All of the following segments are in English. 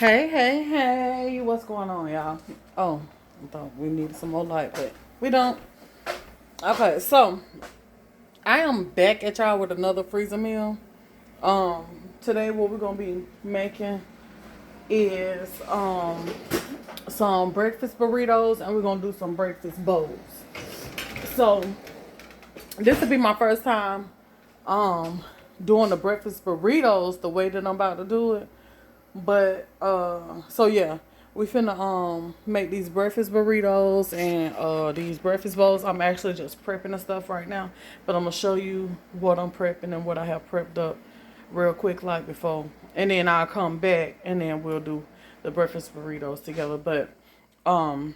Hey, hey, hey, what's going on, y'all? Oh, I thought we needed some more light, but we don't. Okay, so I am back at y'all with another freezer meal. Um, Today what we're gonna be making is some breakfast burritos, and we're gonna do some breakfast bowls. So this will be my first time um doing the breakfast burritos the way that I'm about to do it. But so yeah, we finna make these breakfast burritos and these breakfast bowls. I'm actually just prepping the stuff right now, but I'm gonna show you what I'm prepping and what I have prepped up real quick like before, and then I'll come back and then we'll do the breakfast burritos together. But um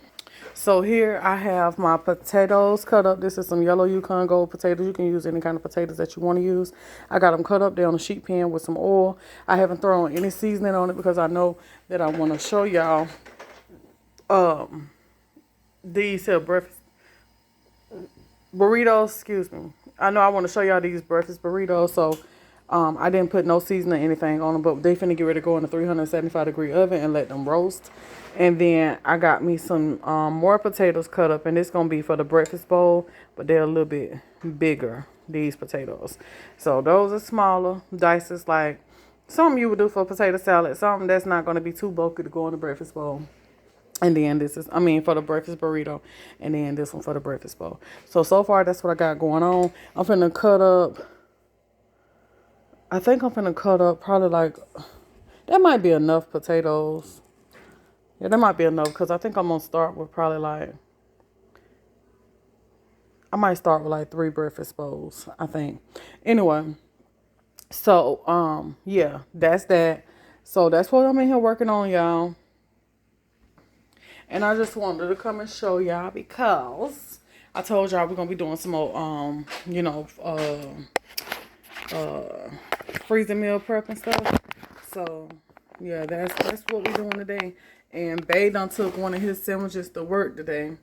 so here I have my potatoes cut up. This is some yellow Yukon Gold potatoes. You can use any kind of potatoes that you want to use. I got them cut up there on a sheet pan with some oil. I haven't thrown any seasoning on it because I know that I want to show y'all um these here breakfast burritos. Excuse me. I know I want to show y'all these breakfast burritos. So I didn't put no seasoning or anything on them, but they finna get ready to go in a 375-degree oven and let them roast. And then I got me some more potatoes cut up, and it's gonna be for the breakfast bowl, but they're a little bit bigger, these potatoes. So those are smaller dices, like something you would do for a potato salad, something that's not gonna be too bulky to go in the breakfast bowl. And then this is, I mean, for the breakfast burrito. And then this one for the breakfast bowl. So far, that's what I got going on. I'm finna cut up, I think I'm finna cut up probably like, that might be enough potatoes. Yeah, that might be enough because I think I'm gonna start with probably like, I might start with like 3 breakfast bowls, I think. Anyway, so yeah, that's that. So that's what I'm in here working on, y'all. And I just wanted to come and show y'all because I told y'all we're gonna be doing some more freezing meal prep and stuff. So yeah, that's what we're doing today. And Bay done took one of his sandwiches to work today.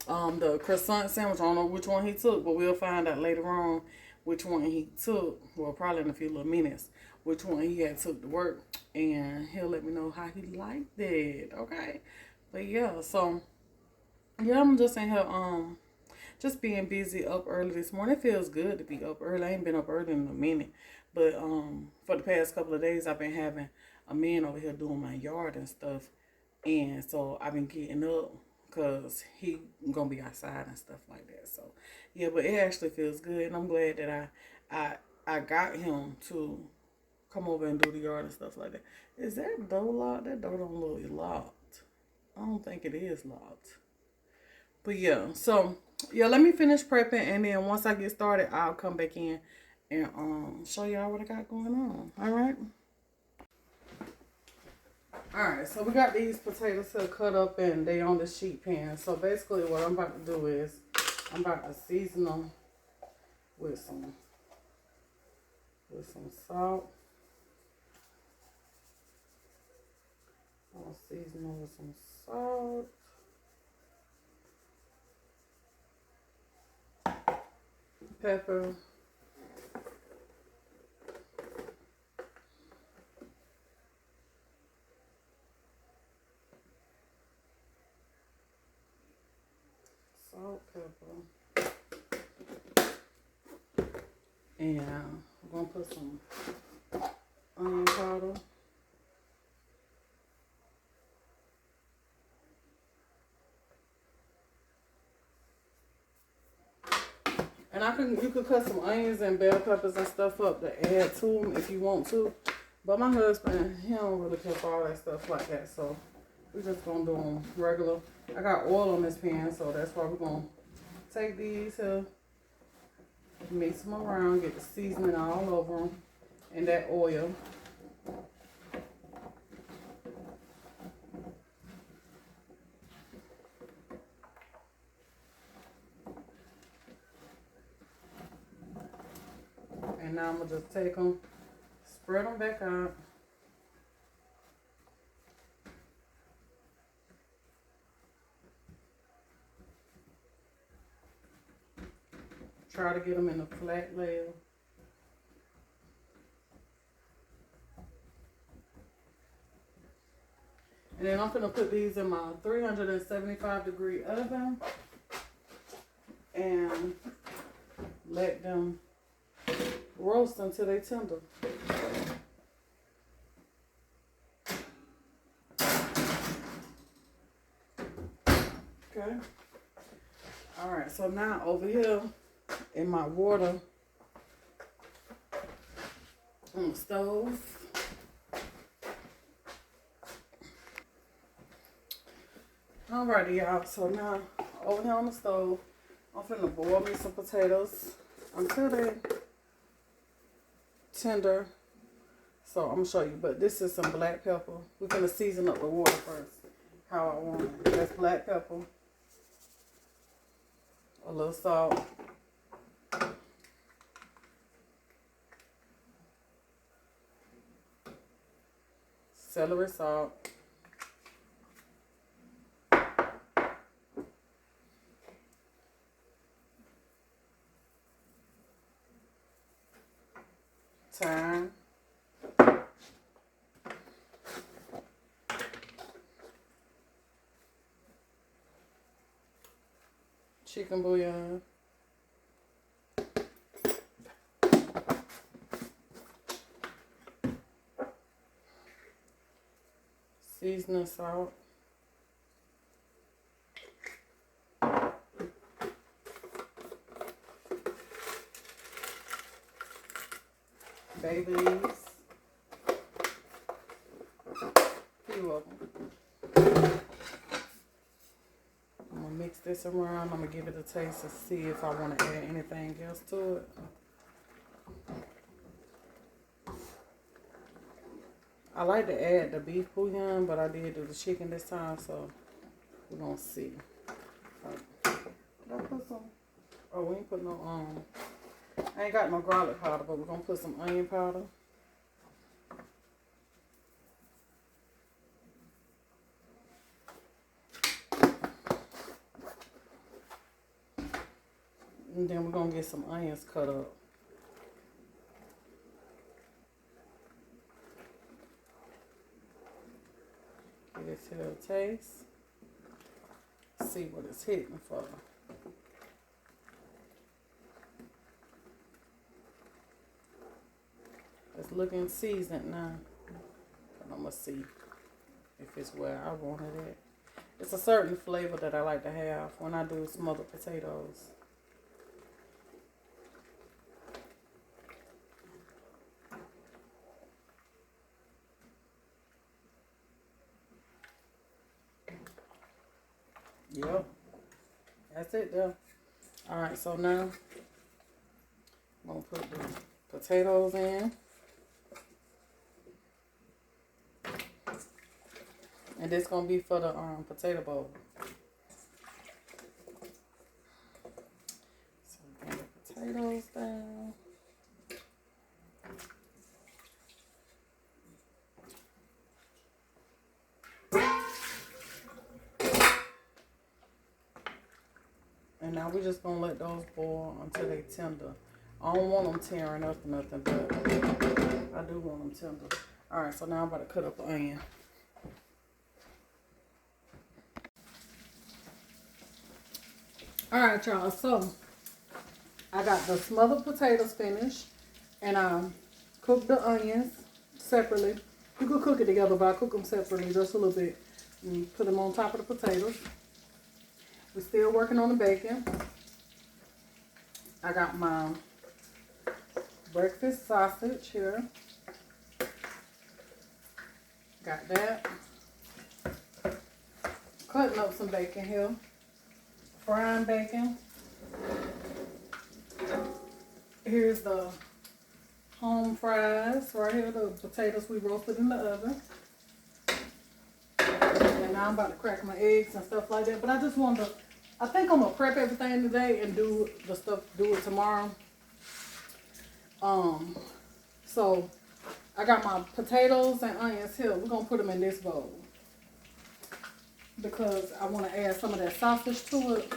The croissant sandwich. I don't know which one he took, but we'll find out later on which one he took. Well, probably in a few little minutes, which one he had took to work, and he'll let me know how he liked it. Okay, but yeah, so yeah, I'm just in here just being busy up early this morning. It feels good to be up early. I ain't been up early in a minute. But for the past couple of days I've been having a man over here doing my yard and stuff. And so I've been getting up because he gonna be outside and stuff like that. So yeah, but it actually feels good, and I'm glad that I got him to come over and do the yard and stuff like that. Is that door locked? That door don't look locked. I don't think it is locked. But yeah, so yeah, let me finish prepping, and then once I get started, I'll come back in and show y'all what I got going on. All right. All right. So we got these potatoes here cut up, and they on the sheet pan. So basically, what I'm about to do is I'm about to season them with some salt. I'll season them with some salt, pepper, salt, pepper, and I'm gonna put some onion powder. And you could cut some onions and bell peppers and stuff up to add to them if you want to. But my husband, he don't really care for all that stuff like that. So we're just gonna do them regular. I got oil on this pan, so that's why we're gonna take these here, mix them around, get the seasoning all over them, and that oil. And now I'm gonna just take them, spread them back out. Try to get them in a flat layer. And then I'm gonna put these in my 375-degree oven and let them roast until they tender. Okay. All right, so now over here in my water on the stove. Alrighty, y'all. So now over here on the stove, I'm finna boil me some potatoes until they tender. So I'm gonna show you, but this is some black pepper. We're gonna season up the water first, how I want it. That's black pepper, a little salt, celery salt, thyme, chicken bouillon, seasoning salt, bay leaves, few of them. I'm gonna mix this around. I'm gonna give it a taste to see if I want to add anything else to it. I like to add the beef bouillon, but I did do the chicken this time, so we're gonna see. Did I put some? Oh, we ain't put no I ain't got no garlic powder, but we're gonna put some onion powder. And then we're gonna get some onions cut up. Get it to the taste. See what it's hitting for. It's looking seasoned now. And I'm gonna see if it's where I want it at. It's a certain flavor that I like to have when I do smothered potatoes. Yep, that's it though. Alright, so now I'm gonna put the potatoes in. And this gonna be for the potato bowl. So bring the potatoes down. And now we're just gonna let those boil until they tender. I don't want them tearing up or nothing, but I do want them tender. Alright, so now I'm about to cut up the onion. Alright, y'all, so I got the smothered potatoes finished, and I cooked the onions separately. You could cook it together, but I cook them separately just a little bit. And put them on top of the potatoes. We're still working on the bacon. I got my breakfast sausage here. Got that. Cutting up some bacon here. Frying bacon. Here's the home fries right here, the potatoes we roasted in the oven. And now I'm about to crack my eggs and stuff like that. But I just wanted to, I think I'm gonna prep everything today and do the stuff, do it tomorrow. So I got my potatoes and onions here. We're gonna put them in this bowl because I want to add some of that sausage to it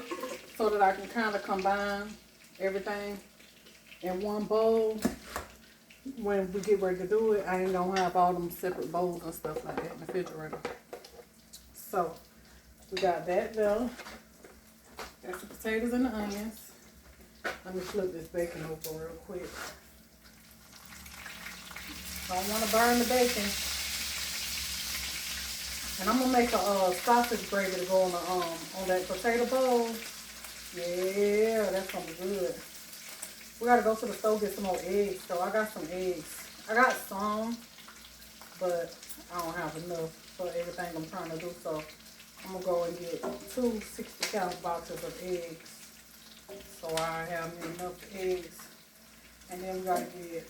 so that I can kind of combine everything in one bowl. When we get ready to do it, I ain't gonna have all them separate bowls and stuff like that in the refrigerator. So we got that there. Got the potatoes and the onions. Let me flip this bacon over real quick. Don't want to burn the bacon. And I'm gonna make a sausage gravy to go on that potato bowl. Yeah, that's gonna be good. We gotta go to the store get some more eggs. So I got some eggs. I got some, but I don't have enough for everything I'm trying to do. So I'm gonna go and get 2 60-count boxes of eggs. So I have enough eggs. And then we gotta get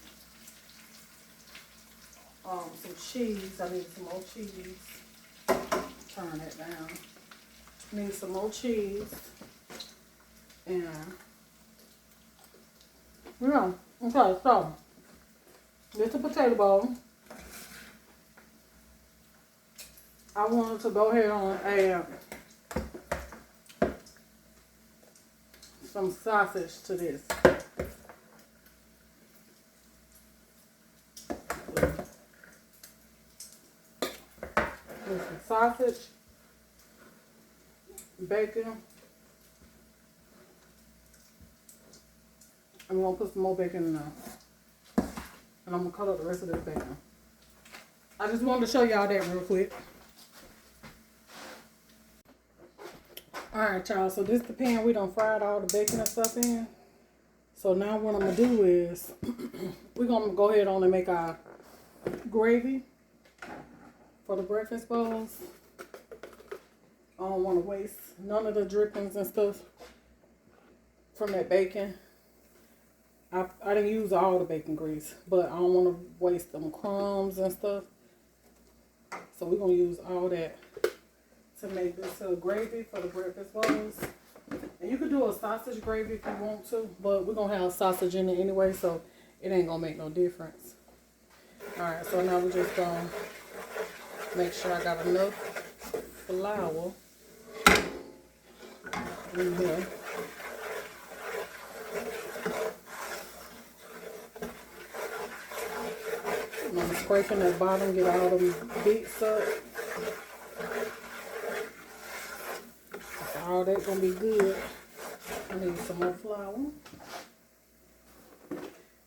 some cheese. I need some more cheese. Turn it down. Need some more cheese. And yeah, okay, so this is a potato bowl. I wanted to go ahead and add some sausage to this. With some sausage, bacon, and we're gonna put some more bacon in there. And I'm gonna cut up the rest of this bacon. I just wanted to show y'all that real quick. Alright, y'all, so this is the pan we done fried all the bacon and stuff in. So now what I'm gonna do is we're gonna go ahead on and make our gravy for the breakfast bowls. I don't want to waste none of the drippings and stuff from that bacon. I didn't use all the bacon grease, but I don't want to waste them crumbs and stuff. So we're going to use all that to make this gravy for the breakfast bowls. And you could do a sausage gravy if you want to, but we're going to have sausage in it anyway, so it ain't going to make no difference. Alright, so now we're just going to make sure I got enough flour in here. And I'm scraping that bottom, get all them bits up. All that's gonna be good. I need some more flour.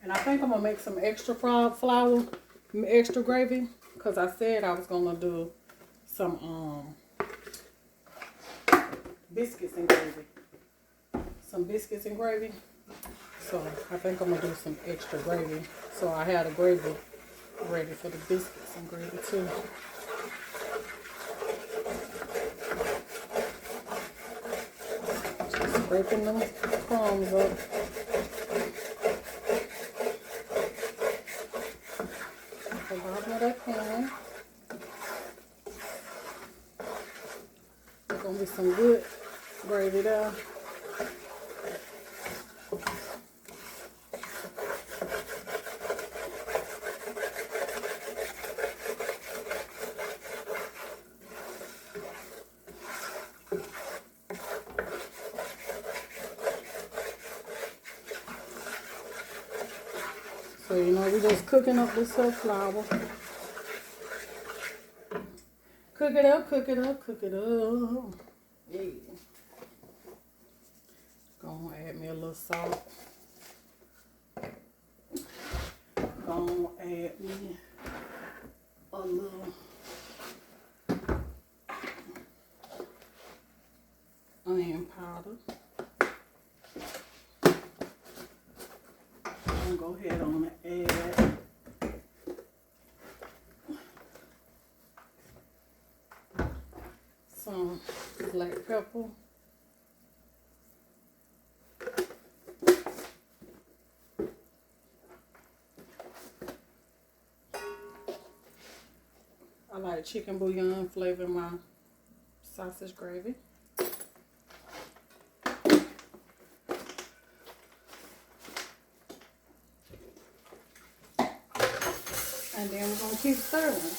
And I think I'm gonna make some extra flour, extra gravy, because I said I was gonna do some biscuits and gravy. Some biscuits and gravy. So I think I'm gonna do some extra gravy. So I had the gravy ready for the biscuits and gravy too. Just scraping them crumbs up. The bottom of that pan. There's gonna be some good gravy there. So, you know, we're just cooking up this whole flour. Cook it up, cook it up, cook it up. Yeah. Gonna add me a little salt. Gonna add me a little onion powder. I'm gonna go ahead on and add some black pepper. I like chicken bouillon flavor in my sausage gravy. And then we're going to keep stirring.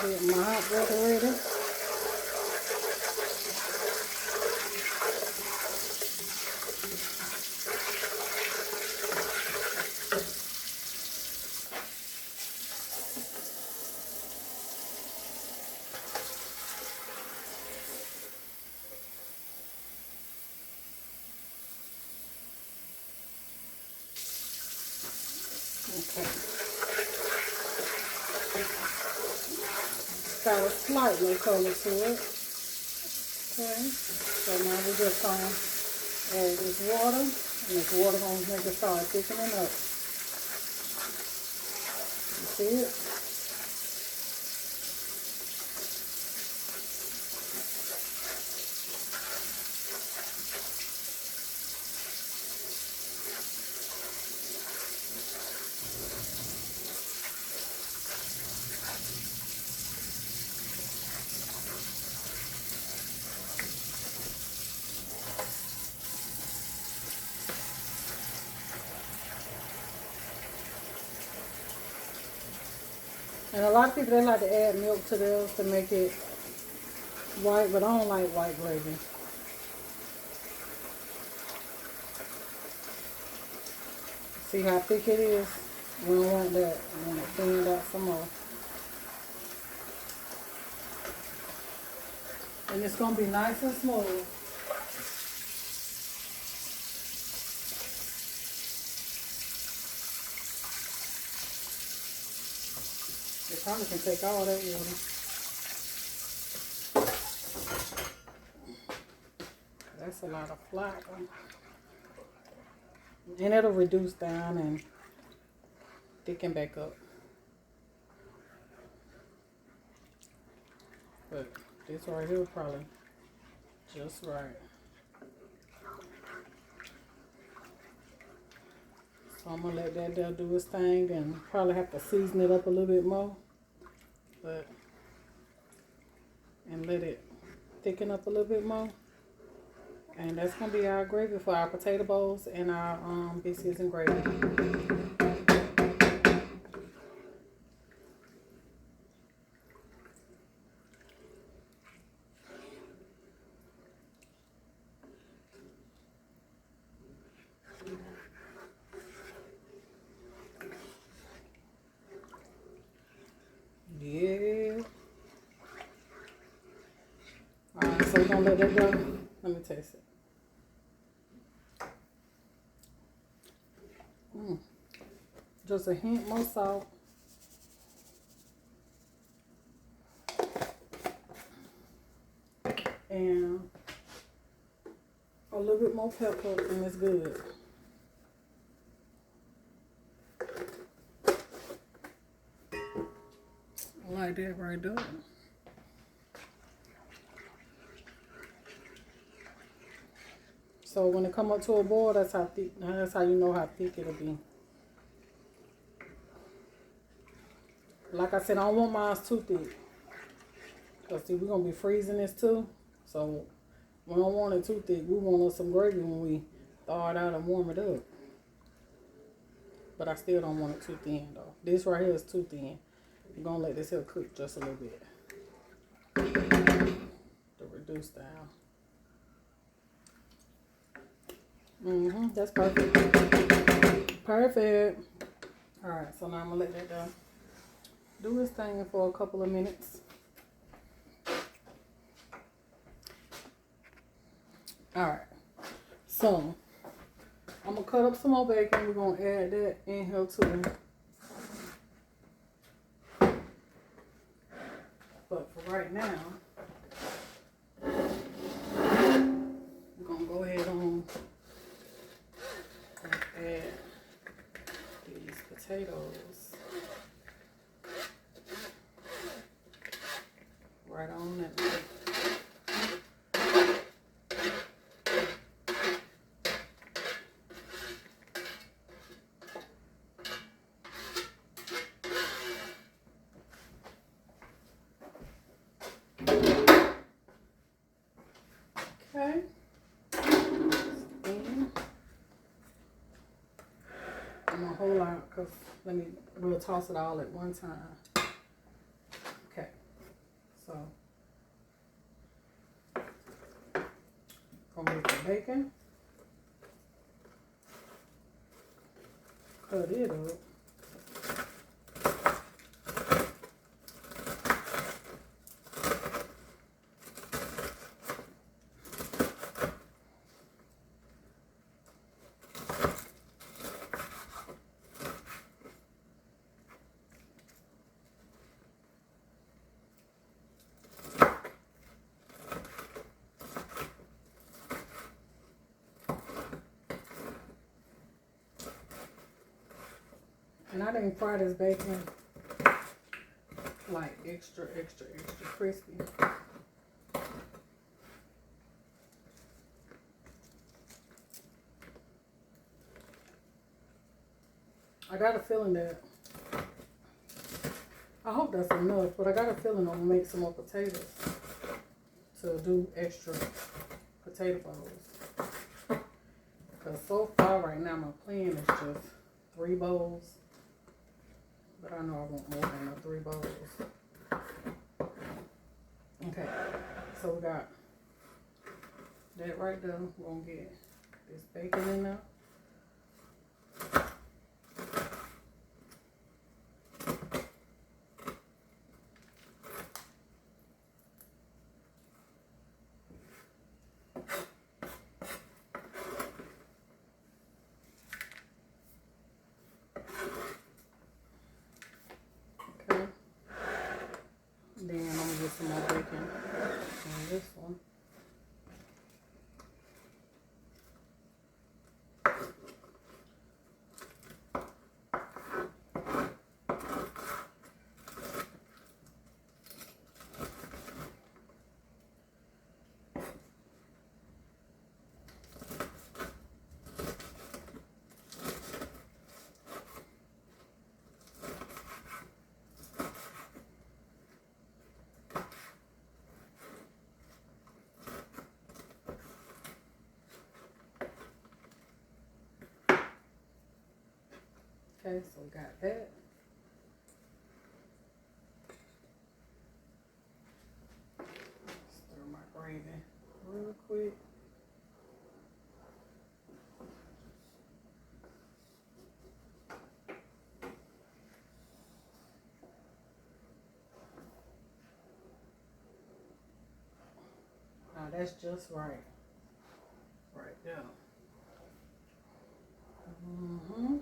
get my hot water ready. Okay. Got a slightly color to it. Okay. So now we're just gonna add this water, and this water gonna make it start thickening up. You see it? And a lot of people, they like to add milk to theirs to make it white, but I don't like white gravy. See how thick it is? We don't want that. We want to thin it out some more. And it's going to be nice and smooth. It probably can take all that water. That's a lot of flour. And it'll reduce down and thicken back up. But this right here probably just right. So I'm gonna let that there do its thing and probably have to season it up a little bit more. But and let it thicken up a little bit more. And that's gonna be our gravy for our potato bowls and our biscuits and gravy. Yeah. Alright, so we're gonna let that go. Let me taste it. Just a hint more salt. And a little bit more pepper, and it's good. I like that right there. So when it come up to a boil, that's how thick. That's how you know how thick it'll be. Like I said, I don't want mine too thick. Because see, we're going to be freezing this too. So we don't want it too thick. We want some gravy when we thaw it out and warm it up. But I still don't want it too thin though. This right here is too thin. I'm going to let this here cook just a little bit. To reduce down. That's perfect. Perfect. Alright, so now I'm going to let that do this thing for a couple of minutes. Alright, so I'm going to cut up some more bacon. We're going to add that in here too. But for right now, we're going to go ahead on and add these potatoes right on that. Okay. I'm gonna hold out because we'll toss it all at one time. Okay. bacon. Cut it up. And I didn't fry this bacon like extra crispy. I got a feeling that, I hope that's enough, but I got a feeling I'm gonna make some more potatoes to do extra potato bowls. Because so far right now my plan is just 3 bowls. But I know I want more than the 3 bowls. Okay, so we got that right there. We're gonna get this bacon in there. Then I'm gonna get some more bacon on this one. Okay, so we got that. Stir my gravy real quick. Now that's just right. Right there. Mm-hmm.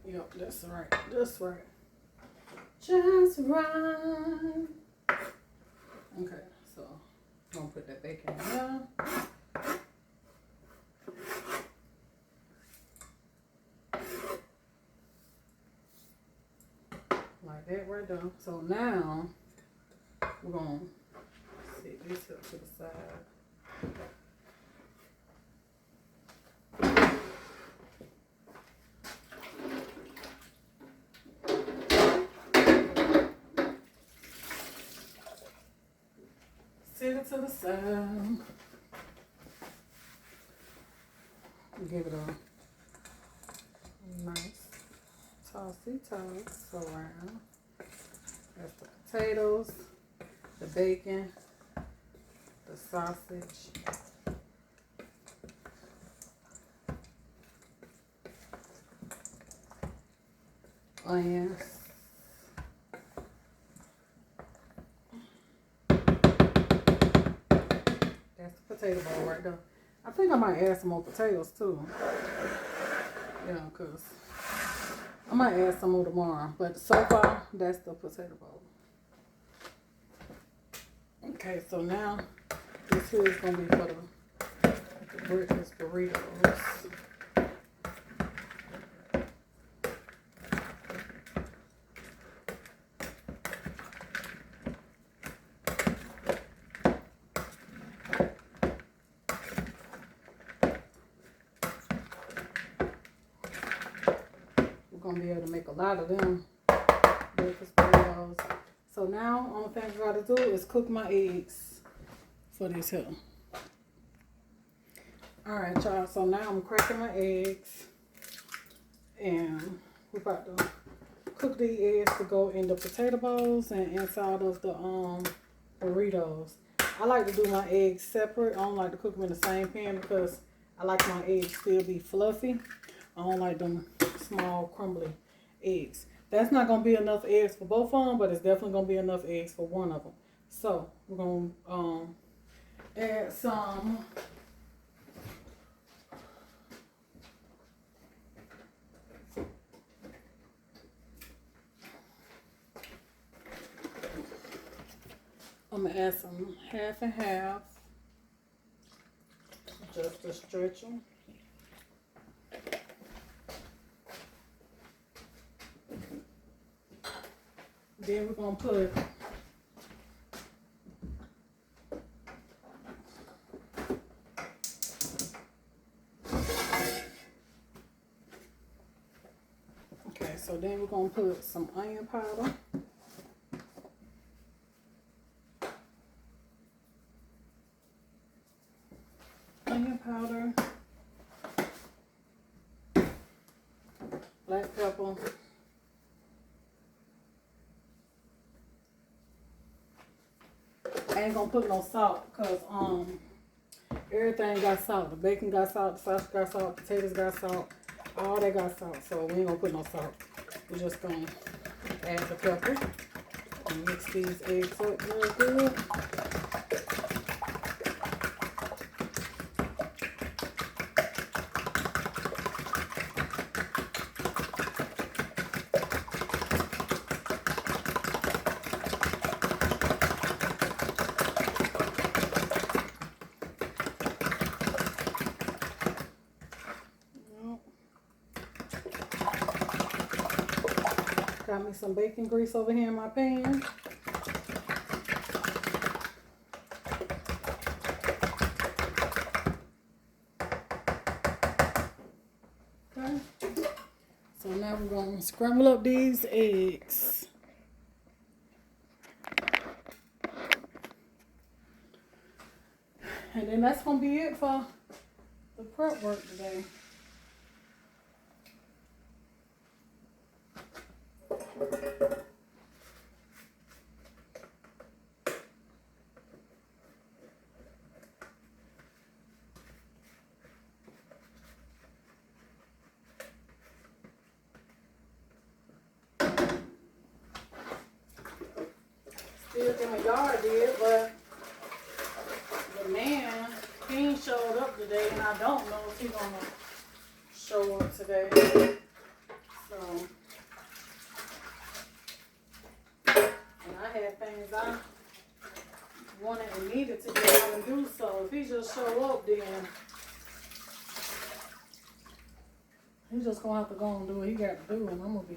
Yep, that's right. That's right. Just right. Okay, so I'm gonna put that bacon in there. Like that right there. So now we're gonna set this up to the side. Set it to the side. Give it a nice toss around. That's the potatoes, the bacon, the sausage, onions. That's the potato bowl right there. I think I might add some more potatoes too. Yeah, because I might add some more tomorrow. But so far, that's the potato bowl. Okay, so now this here is going to be for the breakfast burritos. Gonna be able to make a lot of them breakfast burritos. So now only thing I gotta do is cook my eggs for this here. Alright y'all, so now I'm cracking my eggs and we're about to cook the eggs to go in the potato bowls and inside of the burritos. I like to do my eggs separate. I don't like to cook them in the same pan because I like my eggs still be fluffy. I don't like them small crumbly eggs. That's not going to be enough eggs for both of them, but it's definitely going to be enough eggs for one of them. So we're going to add some I'm going to add some half and half just to stretch them. Then we're going to put so then we're going to put some onion powder. Onion powder. Black pepper. I ain't gonna put no salt because everything got salt. The bacon got salt, the sausage got salt, the potatoes got salt, all that got salt. So we ain't gonna put no salt. We're just gonna add the pepper and mix these eggs up real good. Got me some bacon grease over here in my pan. Okay. So now we're going to scramble up these eggs. And then that's going to be it for the prep work today. Still in the yard did, but the man, he ain't showed up today, and I don't know if he's gonna show up today. So, and I had things I wanted and needed to get out and do. So if he just show up, then he's just gonna have to go and do what he got to do, and I'm gonna be.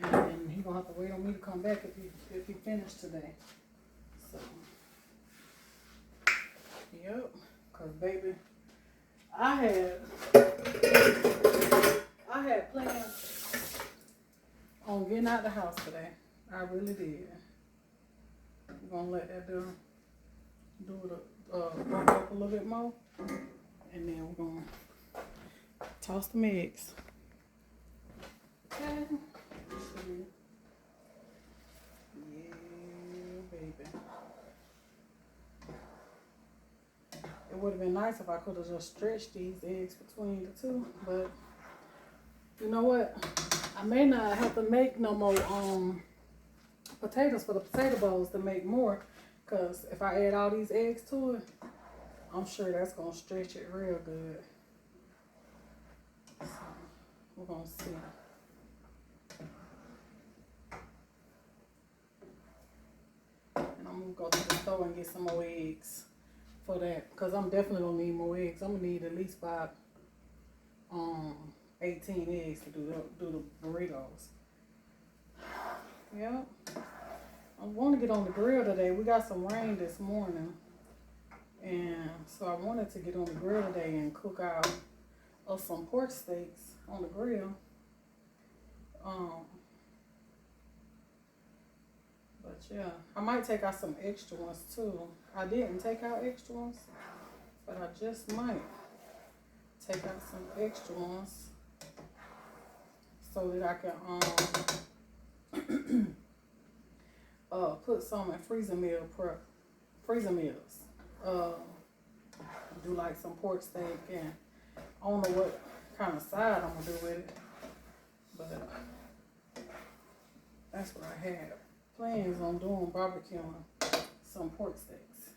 And he gonna have to wait on me to come back if he finished today. So, yep. Cause baby, I had plans on getting out the house today. I really did. I'm gonna let that do it work up a little bit more, and then we're gonna toss the eggs. Okay. Yeah, baby. It would have been nice if I could have just stretched these eggs between the two, but you know what? I may not have to make no more potatoes for the potato bowls to make more, because if I add all these eggs to it, I'm sure that's going to stretch it real good. So, we're going to see. And I'm going to go to the store and get some more eggs for that, because I'm definitely going to need more eggs. I'm going to need at least about 18 eggs to do the burritos. Yep. I want to get on the grill today. We got some rain this morning, and so I wanted to get on the grill today and cook out some pork steaks on the grill. But yeah, I might take out some extra ones too. I didn't take out extra ones, but I just might take out some extra ones so that I can put some in freezing meal prep, freezer meals. Do like some pork steak, and I don't know what kind of side I'm gonna do with it, but that's what I had plans on doing, barbecuing some pork steaks.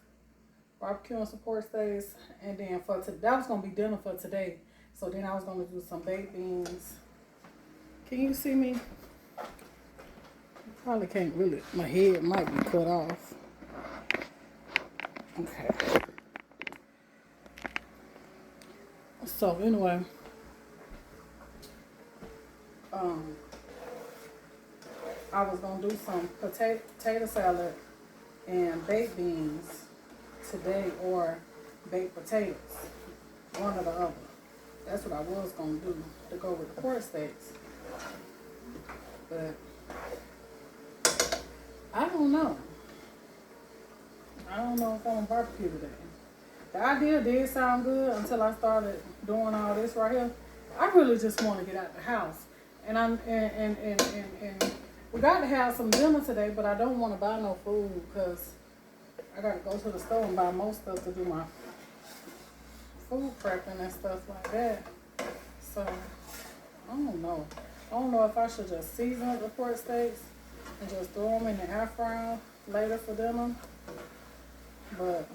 Barbecuing some pork steaks, and then that was gonna be dinner for today. So then I was gonna do some baked beans. Can you see me? Probably can't really. My head might be cut off. Okay. So anyway, I was gonna do some potato salad and baked beans today, or baked potatoes, one or the other. That's what I was gonna do to go with the pork steaks, but I don't know. I don't know if I'm gonna barbecue today. The idea did sound good until I started doing all this right here. I really just want to get out the house, and we got to have some dinner today, but I don't want to buy no food because I got to go to the store and buy most stuff to do my food prepping and stuff like that. So I don't know. I don't know if I should just season up the pork steaks and just throw them in the air fryer later for dinner. But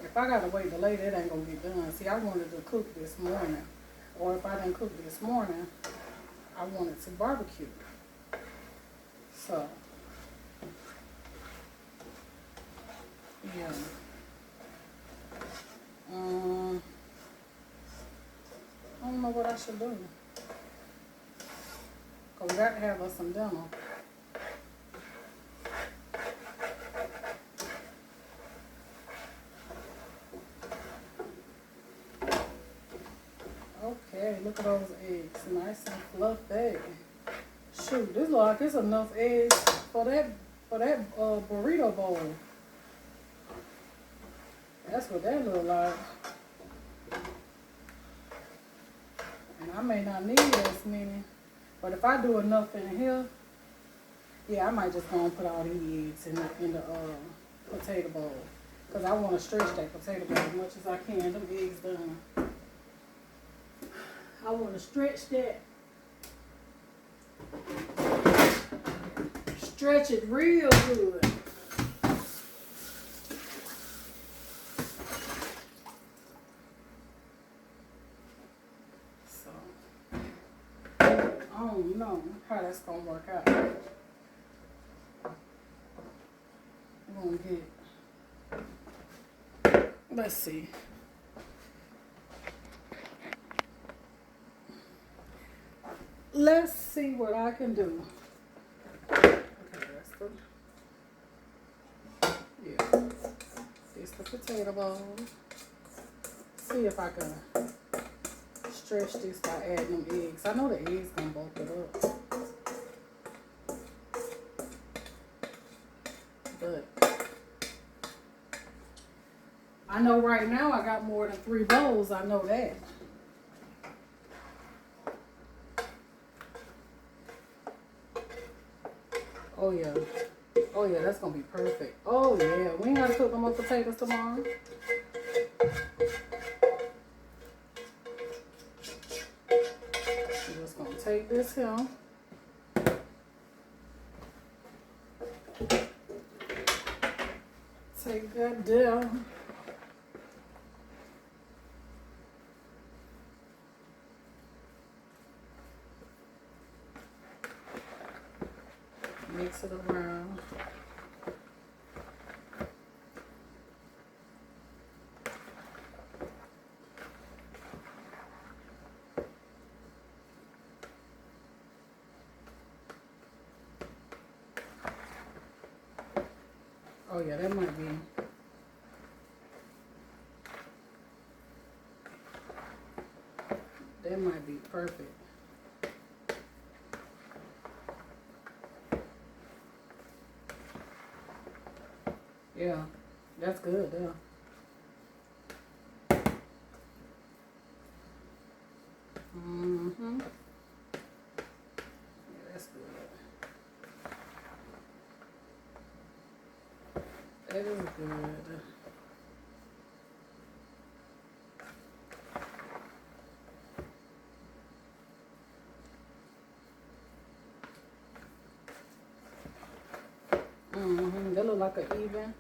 if I gotta wait till later, it ain't gonna get done. See, I wanted to cook this morning, or if I didn't cook this morning, I wanted to barbecue. So, yeah. I don't know what I should do. Cause we got to have us some dinner. Okay, look at those eggs, nice and fluffy. Shoot, this look like it's enough eggs for that burrito bowl. That's what that look like. And I may not need as many, but if I do enough in here, yeah, I might just go and put all these eggs in the potato bowl, cause I want to stretch that potato bowl as much as I can. Them eggs done. I want to stretch that. Stretch it real good. So, I don't know how that's going to work out. We're going to get, let's see. Let's see what I can do. Okay, that's the, yeah, it's the potato bowl. See if I can stretch this by adding them eggs. I know the eggs gonna bulk it up, but I know right now I got more than 3 bowls. I know that. Oh yeah. Oh yeah, that's gonna be perfect. Oh yeah, we ain't gotta cook no more potatoes tomorrow. I'm just gonna take this here. Take that down. Mix it around. Oh yeah, that might be. That might be perfect. Yeah, that's good, yeah. Mm-hmm. Yeah, that's good. That is good. That look like an even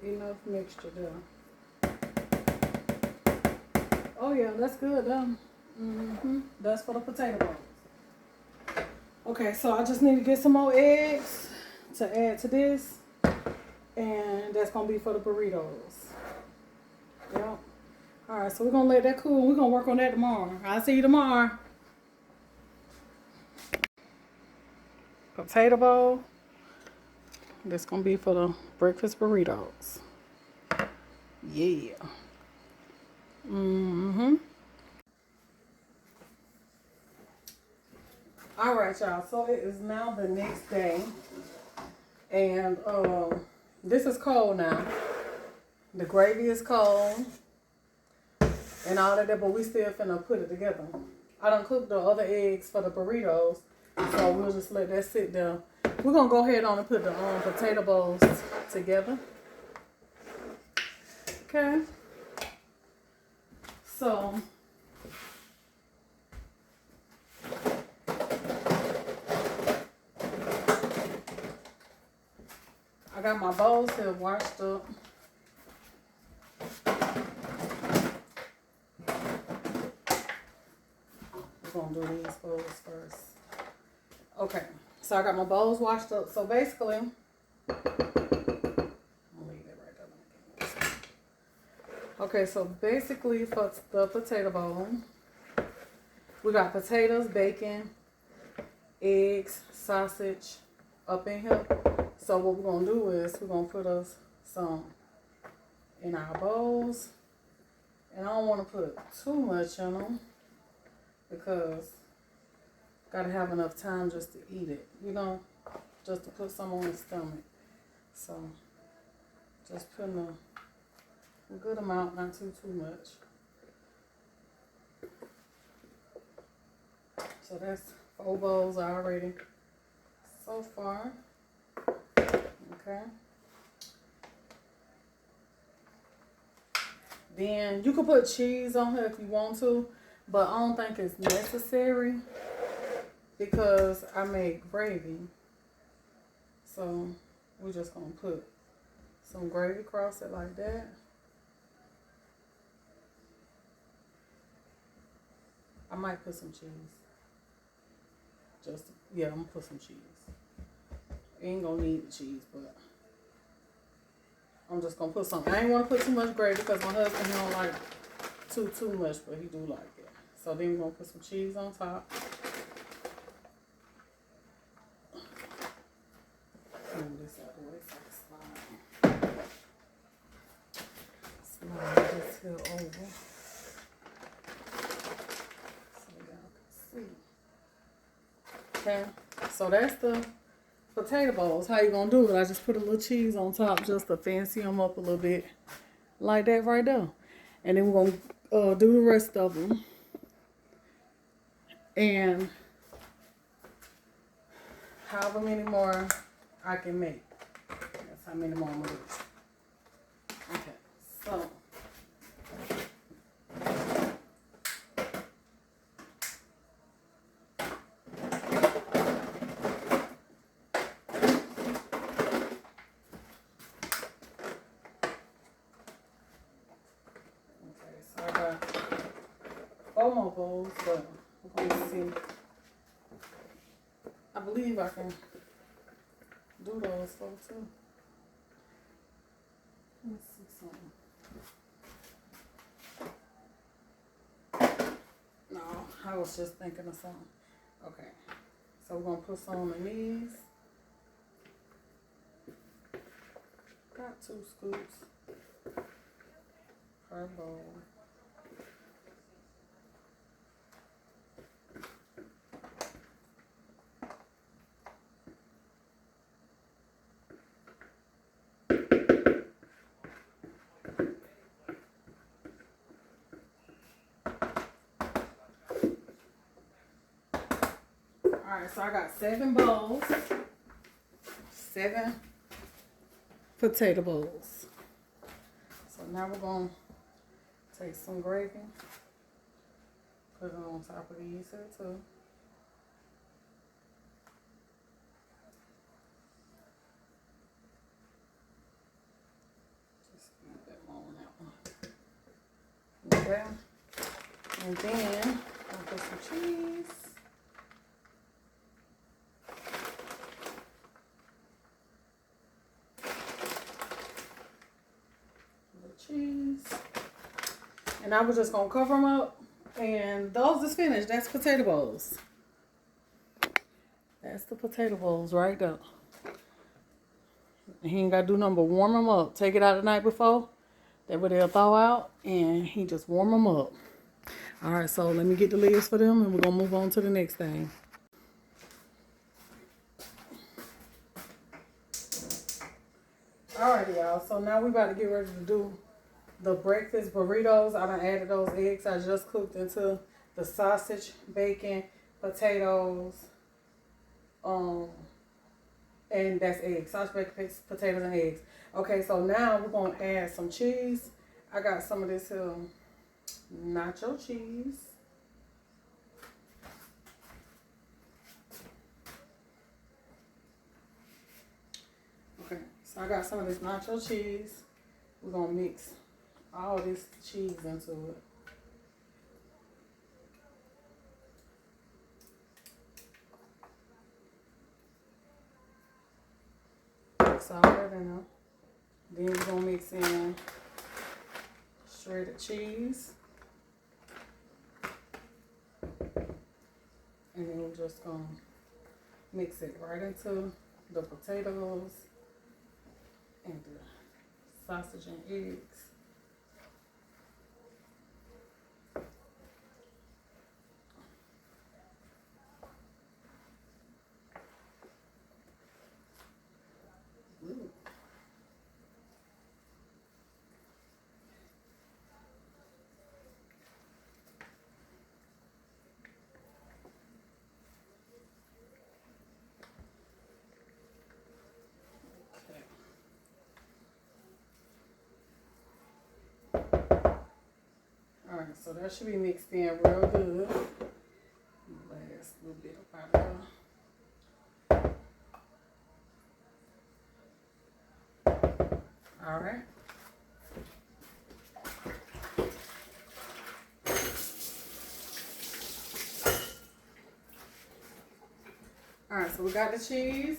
enough mixture there. Oh yeah, that's good though. That's for the potato bowls. Okay, so I just need to get some more eggs to add to this. And that's gonna be for the burritos. Yep. Alright, so we're gonna let that cool. We're gonna work on that tomorrow. I'll see you tomorrow. Potato bowl. That's gonna be for the breakfast burritos. Yeah. Alright, y'all. So it is now the next day. And this is cold now. The gravy is cold. And all of that, but we still finna put it together. I done cooked the other eggs for the burritos. So we'll just let that sit there. We're gonna go ahead on and put the potato bowls together. Okay. So I got my bowls here washed up. We're gonna do these bowls first. Okay, so I got my bowls washed up. So basically, I'm gonna leave it right there. Okay, so basically for the potato bowl, we got potatoes, bacon, eggs, sausage up in here. So what we're gonna do is we're gonna put us some in our bowls. And I don't wanna put too much in them because gotta have enough time just to eat it, you know, just to put some on the stomach. So just putting a good amount, not too much. So that's 4 bowls already so far. Okay. Then you can put cheese on here if you want to, but I don't think it's necessary because I make gravy. So we're just gonna put some gravy across it like that. I might put some cheese. Yeah, I'm gonna put some cheese. Ain't gonna need the cheese, but I'm just gonna put some. I ain't wanna put too much gravy because my husband, he don't like too much, but he do like it. So then we're gonna put some cheese on top. Move this out the way so I can slide this here over so y'all can see. Okay, so that's the potato bowls. How you gonna do it? I just put a little cheese on top just to fancy them up a little bit, like that right there. And then we're gonna do the rest of them. And however many more I can make. That's how many more I'm gonna do. Okay, so I got 4 more bowls, but we're gonna see. I believe I can do those 4 too. Let's see something. No, I was just thinking of something. Okay, so we're gonna put some in these. Got 2 scoops per bowl. Alright, so I got 7 bowls. 7 potato bowls. So now we're going to take some gravy, put it on top of these here too. Just leave that on that one. Okay. And then I'll put some cheese. Cheese. And I was just gonna cover them up, and those is finished. That's potato bowls. That's the potato bowls right there. He ain't gotta do nothing but warm them up. Take it out the night before. That way they'll thaw out, and he just warm them up. All right, so let me get the lids for them, and we're gonna move on to the next thing. Alrighty, y'all. So now we about to get ready to do the breakfast burritos. I done added those eggs I just cooked into the sausage, bacon, potatoes, and that's eggs. Sausage, bacon, potatoes, and eggs. Okay, so now we're gonna add some cheese. I got some of this here nacho cheese. Okay, so I got some of this nacho cheese. We're gonna mix all this cheese into it. Mix all that in there. Then we're gonna mix in shredded cheese. And then we're just gonna mix it right into the potatoes and the sausage and eggs. Alright, so that should be mixed in real good. Last little bit up out of there. Alright. Alright, so we got the cheese.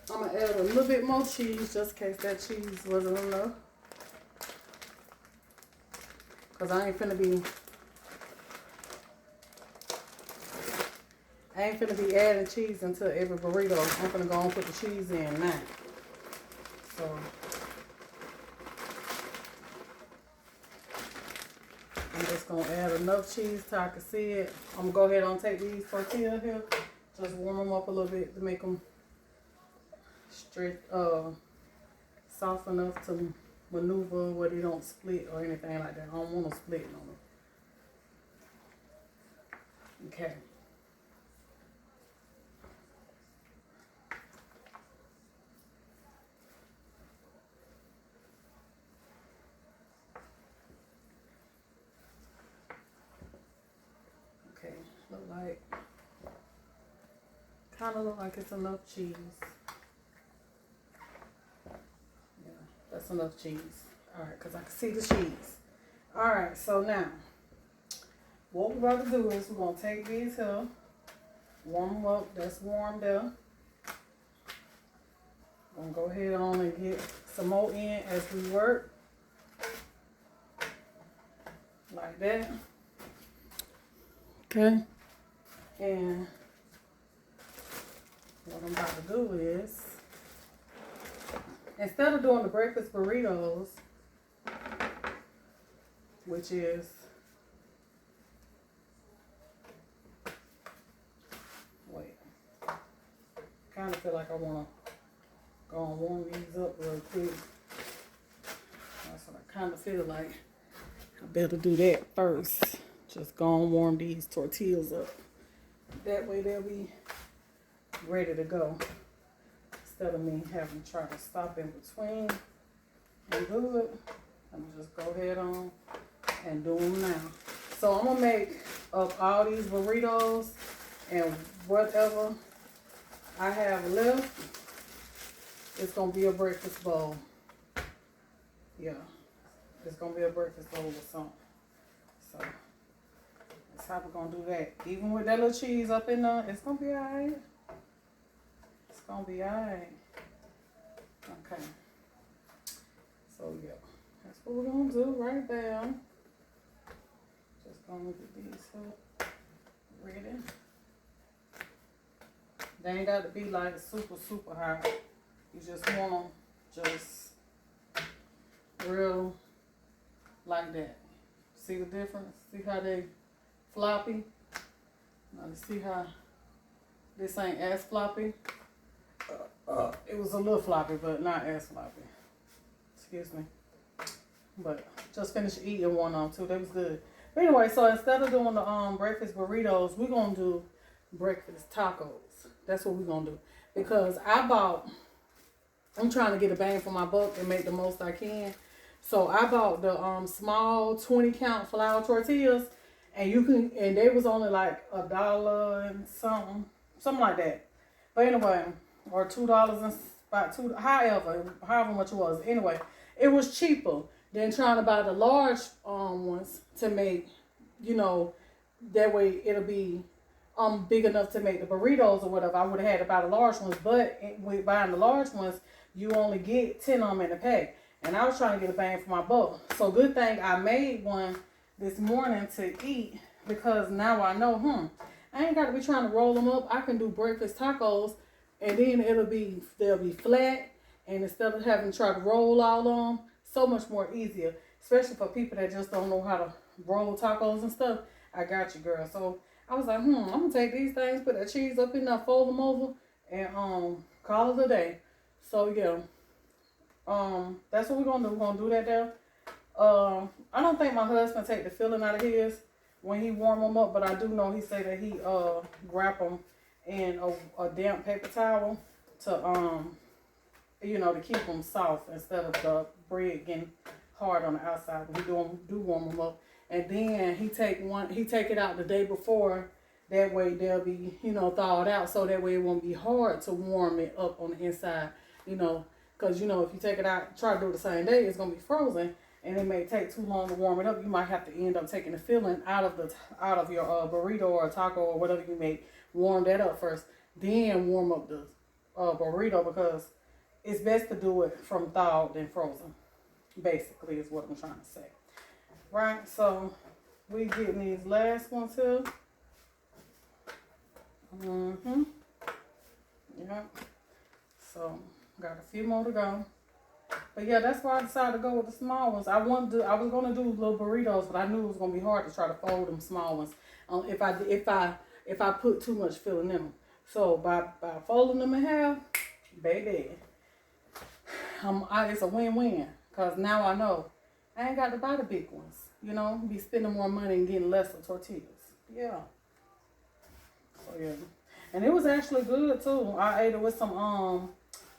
I'm gonna add a little bit more cheese just in case that cheese wasn't enough. Cause I ain't finna be adding cheese into every burrito. I'm finna go and put the cheese in now. So I'm just gonna add enough cheese till I can see it. I'm gonna go ahead and take these tortillas here, just warm them up a little bit to make them straight, soft enough to maneuver where they don't split or anything like that. I don't want them splitting on me. Okay. Okay, kind of look like it's enough cheese. Yeah, that's enough cheese. All right, because I can see the cheese. All right, so now, what we're about to do is we're going to take these here, warm them up. That's warmed up. I'm going to go ahead on and get some more in as we work. Like that. Okay. And what I'm about to do is, instead of doing the breakfast burritos, which is, kind of feel like I want to go and warm these up real quick. That's what I kind of feel like. I better do that first. Just go and warm these tortillas up. That way they'll be ready to go. Instead of me having to try to stop in between and do it, I'm just go ahead on and do them now. So I'm gonna make up all these burritos, and whatever I have left, it's gonna be a breakfast bowl. Yeah, it's gonna be a breakfast bowl or something. So that's how we're gonna do that. Even with that little cheese up in there, it's gonna be alright. It's gonna be alright. Okay. So yeah, that's what we're gonna do right there. Just gonna get these up ready. They ain't got to be like super hot. You just want them just real like that. See the difference? See how they floppy? Now you see how this ain't as floppy? It was a little floppy, but not as floppy. Excuse me. But just finished eating one of them too. That was good. But anyway, so instead of doing the breakfast burritos, we're gonna do breakfast tacos. That's what we're gonna do. Because I'm trying to get a bang for my buck and make the most I can. So I bought the small 20 count flour tortillas, and they was only like $1 and something like that. But anyway, or $2 and about two, however much it was. Anyway, it was cheaper than trying to buy the large ones to make, that way it'll be big enough to make the burritos or whatever. I would have had to buy the large ones, but with buying the large ones, you only get 10 of them in a pack. And I was trying to get a bang for my buck. So good thing I made one this morning to eat, because now I know, I ain't got to be trying to roll them up. I can do breakfast tacos, and then they'll be flat, and instead of having to try to roll all on, so much more easier, especially for people that just don't know how to roll tacos and stuff. I got you, girl. So I was like, I'm gonna take these things, put that cheese up in there, fold them over, and call it a day. So yeah, that's what we're gonna do. We're gonna do that there. I don't think my husband take the filling out of his when he warm them up, but I do know he say that he wrap them in a damp paper towel to to keep them soft instead of the bread getting hard on the outside. When he do warm them up, and then he take it out the day before. That way they'll be thawed out, so that way it won't be hard to warm it up on the inside. Because if you take it out, try to do it the same day, it's gonna be frozen, and it may take too long to warm it up. You might have to end up taking the filling out of your burrito or taco or whatever you make. Warm that up first, then warm up the burrito, because it's best to do it from thawed than frozen. Basically, is what I'm trying to say. Right, so we getting these last ones here. Yeah. So got a few more to go. But yeah, that's why I decided to go with the small ones. I was gonna do little burritos, but I knew it was gonna be hard to try to fold them small ones. If I put too much filling in them. So by folding them in half, baby, it's a win-win. Cause now I know I ain't got to buy the big ones. Be spending more money and getting less of tortillas. Yeah. So yeah, and it was actually good too. I ate it with some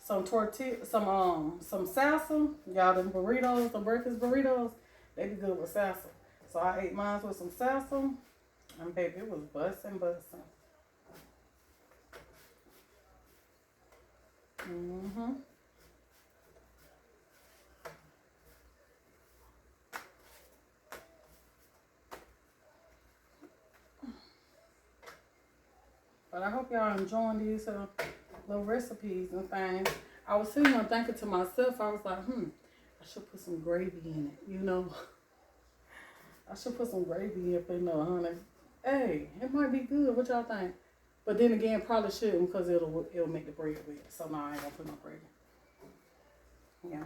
tortilla, some salsa. Y'all, them burritos, the breakfast burritos, they be good with salsa. So I ate mine with some salsa, and baby, it was busting. But I hope y'all enjoying these little recipes and things. I was sitting there thinking to myself, I was like, I should put some gravy in it, I should put some gravy up in there, honey. Hey, it might be good. What y'all think? But then again, probably shouldn't, because it'll make the bread wet. So no, I ain't gonna put no gravy. Yeah.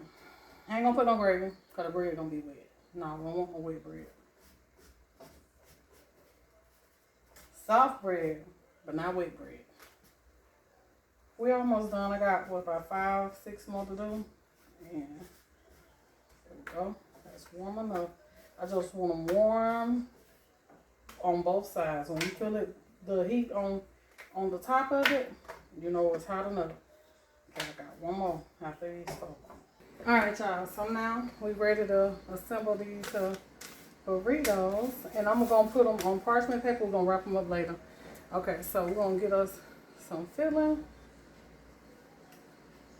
I ain't gonna put no gravy, because the bread gonna be wet. No, I don't want no wet bread. Soft bread, but not wet bread. We almost done. I got about 5, 6 more to do. And there we go. That's warm enough. I just want them warm on both sides. When you feel it, the heat on the top of it, you know it's hot enough. Okay, I got one more after these four. All right, y'all. So now we ready to assemble these burritos, and I'm gonna put them on parchment paper. We're gonna wrap them up later. Okay, so we're gonna get us some filling.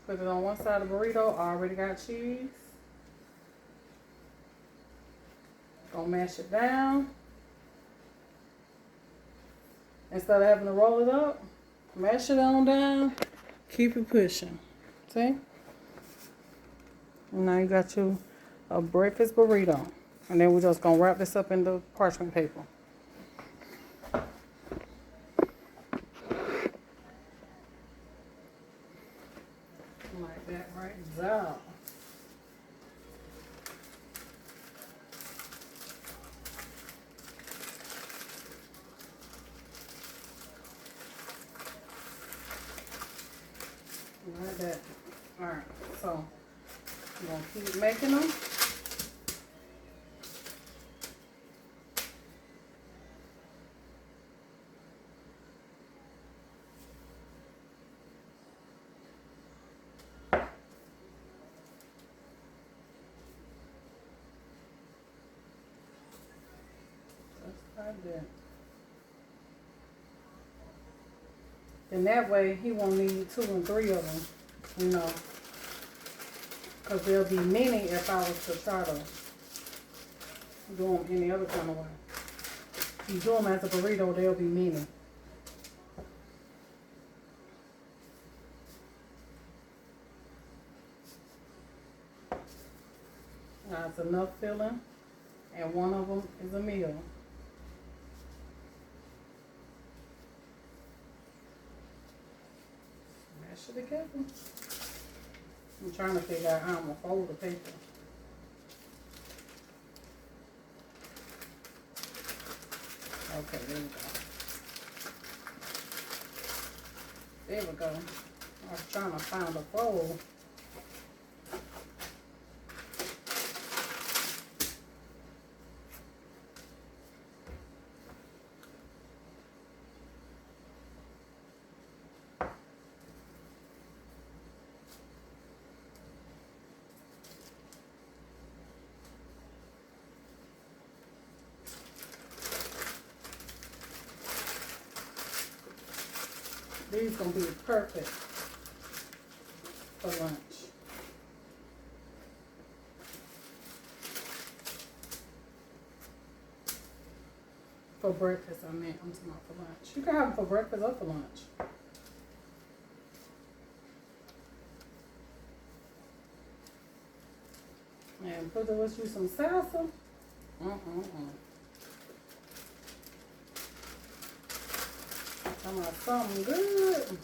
Put it on one side of the burrito. I already got cheese. Gonna mash it down. Instead of having to roll it up, mash it on down. Keep it pushing. See? And now you got you a breakfast burrito. And then we're just gonna wrap this up in the parchment paper. Like that right there. Like that. Alright, so I'm gonna keep making them. Like that. And that way he won't need 2 and 3 of them, you know, because there'll be many if I was to try to do them any other kind of way. If you do them as a burrito, there'll be many. Now it's enough filling, and one of them is a meal. Mash it together. I'm trying to figure out how I'm gonna fold the paper. Okay, there we go. There we go. I was trying to find a fold. These gonna be perfect for lunch. For breakfast, I meant. I'm talking about for lunch. You can have them for breakfast or for lunch. And put it with you some salsa. Talking about something good.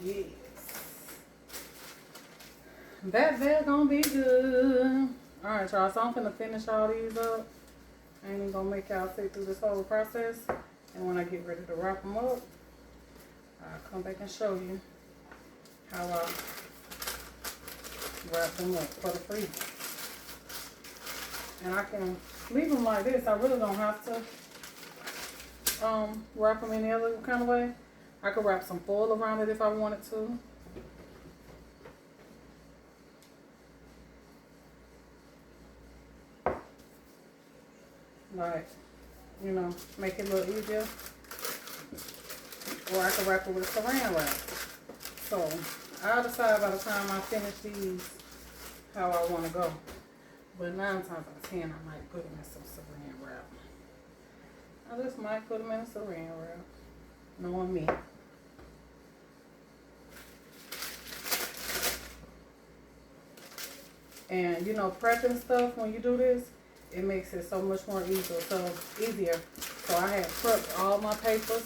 Yes. That's gonna be good. Alright, y'all. So I'm gonna finish all these up. I ain't even gonna make y'all sit through this whole process. And when I get ready to wrap them up, I'll come back and show you how I wrap them up for the freezer. And I can leave them like this. I really don't have to wrap them any other kind of way. I could wrap some foil around it if I wanted to. Like, you know, make it a little easier. Or I could wrap it with saran wrap. So I'll decide by the time I finish these how I want to go. But 9 times out of 10, I might put them in some saran wrap. I just might put them in a saran wrap, knowing me. And you know, prepping stuff when you do this, it makes it so much more easier. So I had prepped all my papers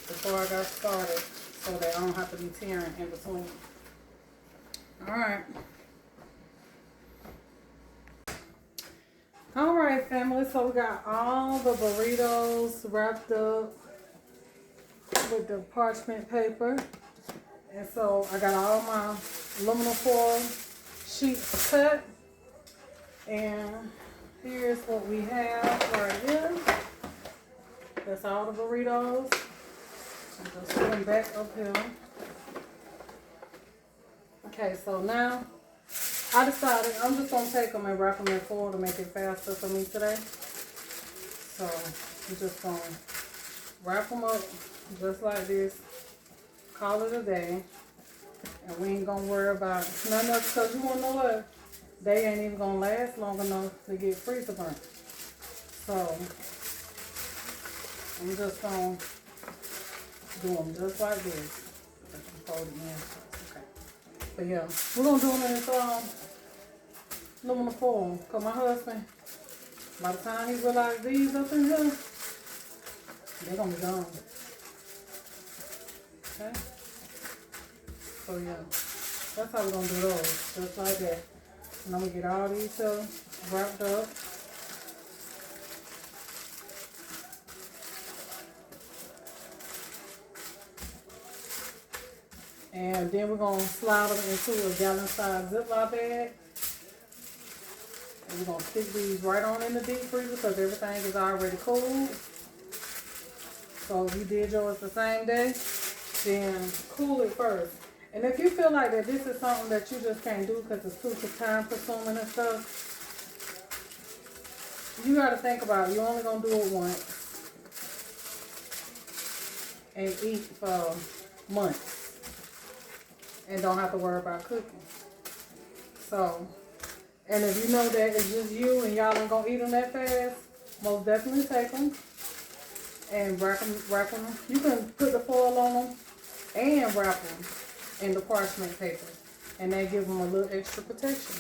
before I got started, so that I don't have to be tearing in between. All right. All right, family, so we got all the burritos wrapped up with the parchment paper. And so I got all my aluminum foil sheets cut. And here's what we have right here. That's all the burritos. I'm just put them back up here. Okay, so now I decided I'm just going to take them and wrap them in foil to make it faster for me today. So I'm just going to wrap them up just like this. Call it a day. And we ain't going to worry about nothing else because you want to know what? They ain't even going to last long enough to get freezer burnt. So I'm just going to do them just like this. I can fold it in. Okay. But yeah, we're going to do them in this aluminum foil. Because my husband, by the time he realizes these up in here, they're going to be gone. Okay? So yeah, that's how we're going to do those. Just like that. And I'm going to get all these wrapped up. And then we're going to slide them into a gallon-sized Ziploc bag. And we're going to stick these right on in the deep freezer because everything is already cooled. So if you did yours the same day, then cool it first. And if you feel like that this is something that you just can't do because it's too time consuming and stuff, you got to think about it. You're only going to do it once and eat for months and don't have to worry about cooking. So, and if you know that it's just you and y'all ain't going to eat them that fast, most definitely take them and wrap them. You can put the foil on them and wrap them in the parchment paper, and they give them a little extra protection.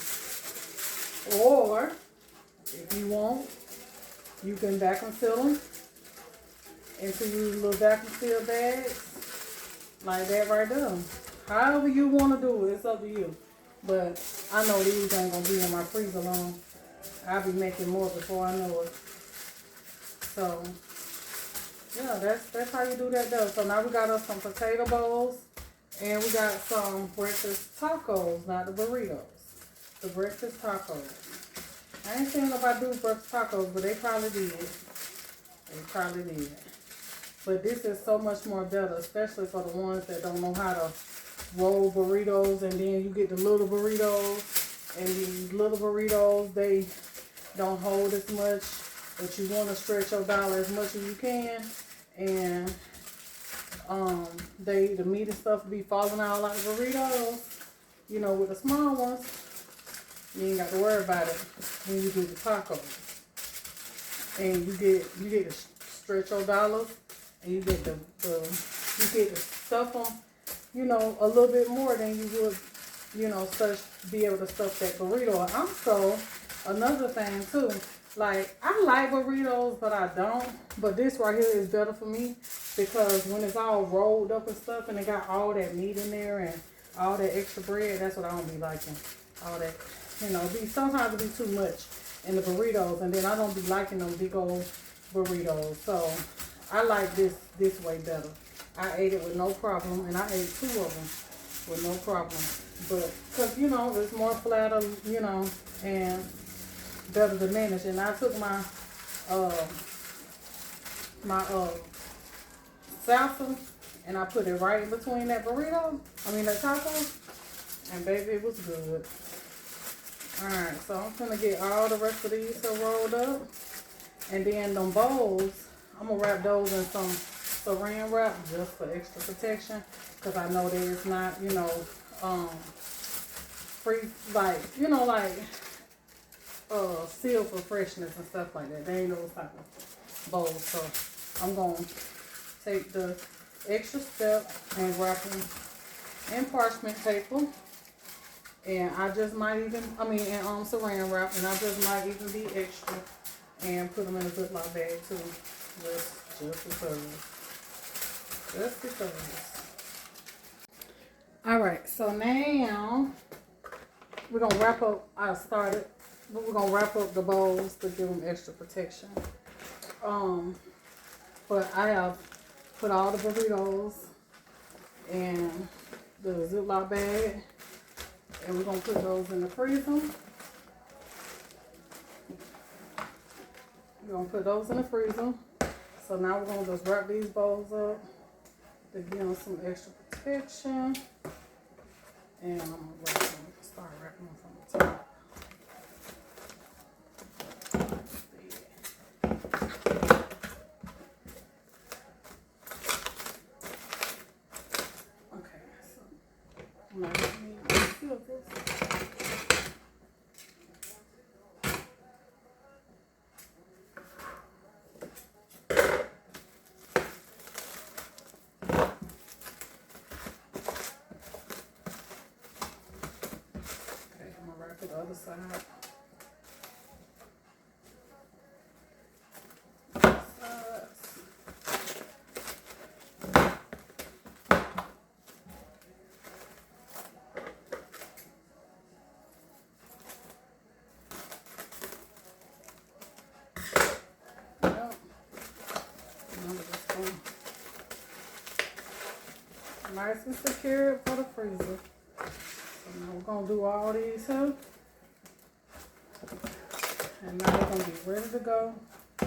Or if you want, you can vacuum seal them into your little vacuum seal bags like that right there. However you want to do it, it's up to you. But I know these ain't gonna be in my freezer long. I'll be making more before I know it. So yeah, that's how you do that though. So now we got us some potato bowls. And we got some breakfast tacos, not the burritos. The breakfast tacos. I ain't seen nobody do breakfast tacos, but they probably did. They probably did. But this is so much more better, especially for the ones that don't know how to roll burritos. And then you get the little burritos. And these little burritos, they don't hold as much. But you want to stretch your dollar as much as you can. And the meat and stuff be falling out like burritos. You know, with the small ones, you ain't got to worry about it when you do the tacos. And you get to stretch your dollars, and you get to stuff them, you know, a little bit more than you would, you know, be able to stuff that burrito. And also, another thing too, like I like burritos, but I don't. But this right here is better for me. Because when it's all rolled up and stuff and it got all that meat in there and all that extra bread, that's what I don't be liking. All that, you know, sometimes it be too much in the burritos. And then I don't be liking them big old burritos. So I like this way better. I ate it with no problem. And I ate 2 of them with no problem. But, because, you know, it's more flatter, you know, and better to manage. And I took my salsa, and I put it right in between that that taco, and baby, it was good. Alright, so I'm gonna get all the rest of these rolled up, and then them bowls, I'm gonna wrap those in some saran wrap just for extra protection, because I know that it's not, you know, free, like, you know, like, sealed for freshness and stuff like that. They ain't those type of bowls, so I'm gonna take the extra step and wrap them in parchment paper, and I just might even, in saran wrap, and I just might even be extra and put them in a Ziploc bag too, just because. All right, so now we're gonna wrap up. I started, but we're gonna wrap up the bowls to give them extra protection. But I have put all the burritos in the Ziploc bag, and we're gonna put those in the freezer. We're gonna put those in the freezer. So now we're gonna just wrap these bowls up to give them some extra protection. And I'm gonna start wrapping them from the top. Okay, so now let me seal this. To the other side. Yep. Nice and secure for the freezer. So now we're gonna do all these here. And now they're going to be ready to go for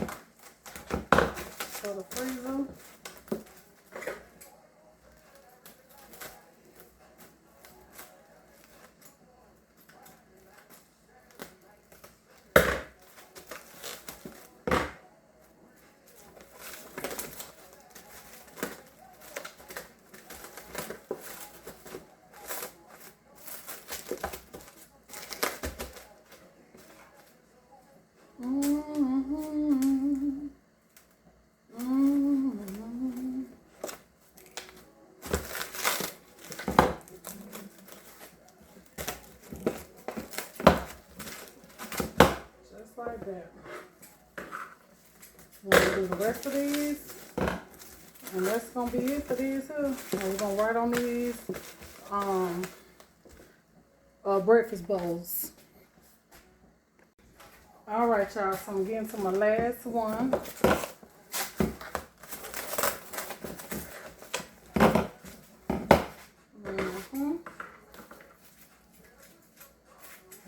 the freezer. Just like that. We're going to do the rest of these. And that's going to be it for these here. And we're going to write on these breakfast bowls. Alright, y'all, so I'm getting to my last one.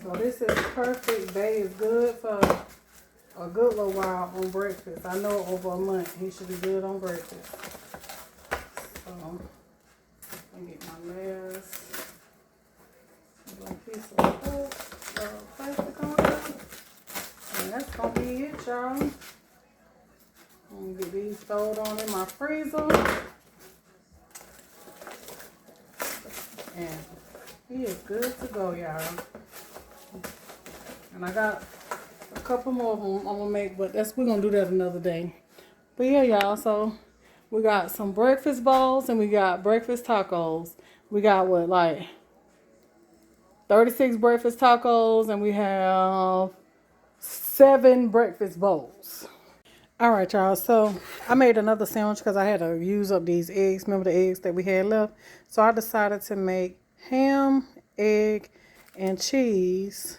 So this is perfect. Bay is good for a good little while on breakfast. I know over a month he should be good on breakfast. So I'm gonna get my last little piece of plastic on there. And that's gonna be it, y'all. I'm gonna get these stowed on in my freezer. And he is good to go, y'all. And I got a couple more of them I'm gonna make, but we're gonna do that another day. But yeah, y'all, so we got some breakfast bowls and we got breakfast tacos. We got what, like 36 breakfast tacos, and we have 7 breakfast bowls. All right, y'all, so I made another sandwich because I had to use up these eggs. Remember the eggs that we had left? So I decided to make ham, egg, and cheese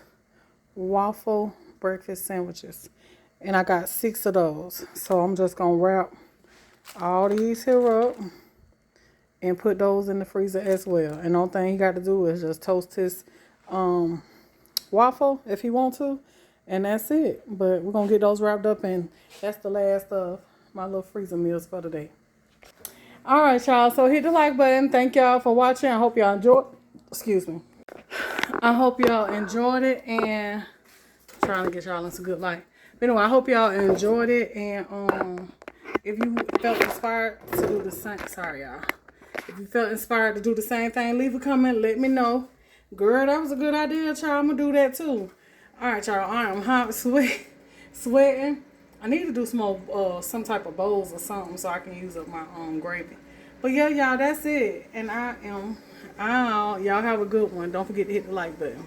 waffle breakfast sandwiches. And I got 6 of those. So I'm just going to wrap all these here up and put those in the freezer as well. And the only thing you got to do is just toast his waffle if you want to. And that's it. But we're going to get those wrapped up, and that's the last of my little freezer meals for today. All right, y'all. So hit the like button. Thank y'all for watching. I hope y'all enjoyed. Excuse me. I hope y'all enjoyed it, and I'm trying to get y'all in some good light. But anyway, I hope y'all enjoyed it, and if you felt inspired to do the same, sorry y'all. If you felt inspired to do the same thing, leave a comment. Let me know. Girl, that was a good idea, y'all. I'm gonna do that too. All right, y'all. I am hot, sweating. I need to do some type of bowls or something so I can use up my gravy. But yeah, y'all, that's it. And y'all have a good one. Don't forget to hit the like button.